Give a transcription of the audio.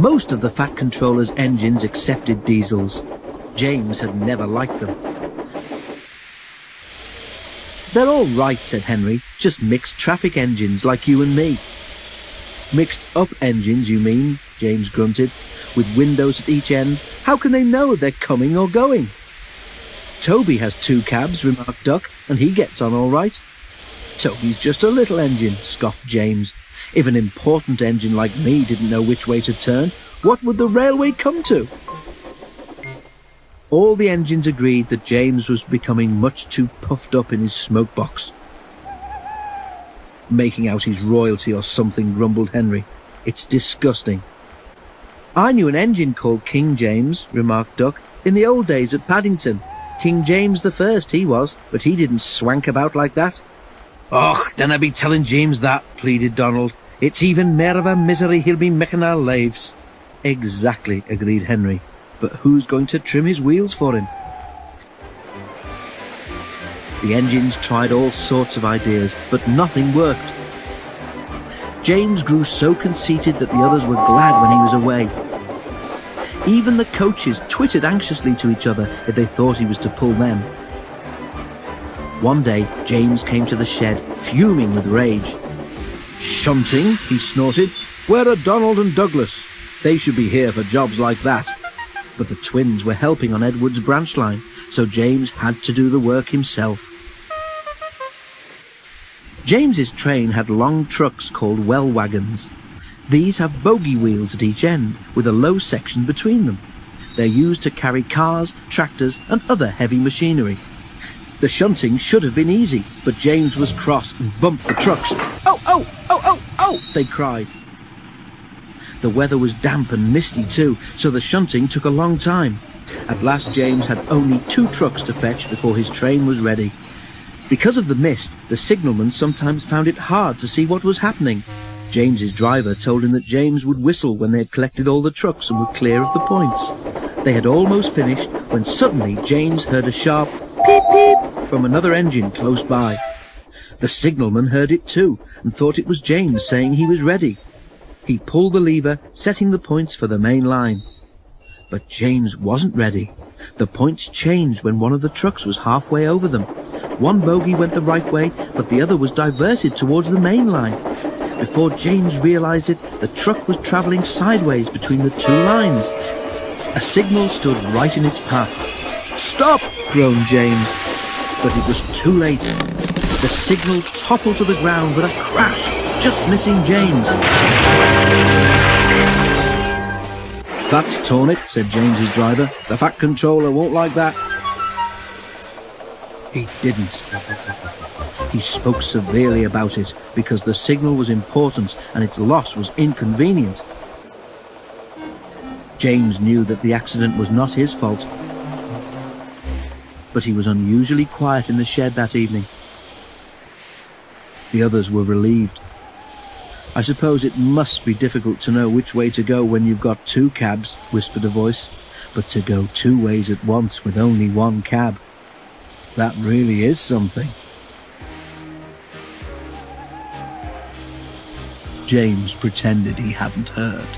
Most of the Fat Controller's engines accepted diesels. James had never liked them. "They're all right," said Henry, "just mixed traffic engines like you and me." "Mixed up engines, you mean?" James grunted. "With windows at each end, how can they know they're coming or going?" "Toby has 2 cabs," remarked Duck, "and he gets on all right." "Toby's just a little engine," scoffed James. "If an important engine like me didn't know which way to turn, what would the railway come to?" All the engines agreed that James was becoming much too puffed up in his smoke box. "Making out he's royalty or something," grumbled Henry. "It's disgusting." "I knew an engine called King James," remarked Duck, "in the old days at Paddington. King James the First he was, but he didn't swank about like that." "Och, dinna be telling James that," pleaded Donald. "It's even mair of a misery he'll be making our lives." "Exactly," agreed Henry. "But who's going to trim his wheels for him?" The engines tried all sorts of ideas, but nothing worked. James grew so conceited that the others were glad when he was away. Even the coaches twittered anxiously to each other if they thought he was to pull them. One day, James came to the shed, fuming with rage. "Shunting," he snorted. "Where are Donald and Douglas? They should be here for jobs like that." But the twins were helping on Edward's branch line, so James had to do the work himself. James's train had long trucks called well wagons. These have bogie wheels at each end, with a low section between them. They're used to carry cars, tractors, and other heavy machinery. The shunting should have been easy, but James was cross and bumped the trucks. "Oh, oh, oh, oh, oh!" they cried. The weather was damp and misty too, so the shunting took a long time. At last James had only 2 trucks to fetch before his train was ready. Because of the mist, the signalman sometimes found it hard to see what was happening. James's driver told him that James would whistle when they had collected all the trucks and were clear of the points. They had almost finished when suddenly James heard a sharp "peep peep" from another engine close by. The signalman heard it too and thought it was James saying he was ready. He pulled the lever, setting the points for the main line. But James wasn't ready. The points changed when one of the trucks was halfway over them. One bogie went the right way, but the other was diverted towards the main line. Before James realized it, the truck was travelling sideways between the 2 lines. A signal stood right in its path. "Stop!" groaned James. But it was too late. The signal toppled to the ground with a crash, just missing James. "That's torn it," said James's driver. "The Fat Controller won't like that." He didn't. He spoke severely about it because the signal was important and its loss was inconvenient. James knew that the accident was not his fault, but he was unusually quiet in the shed that evening. The others were relieved. "I suppose it must be difficult to know which way to go when you've got 2 cabs," whispered a voice. "But to go 2 ways at once with only 1 cab, that really is something." James pretended he hadn't heard.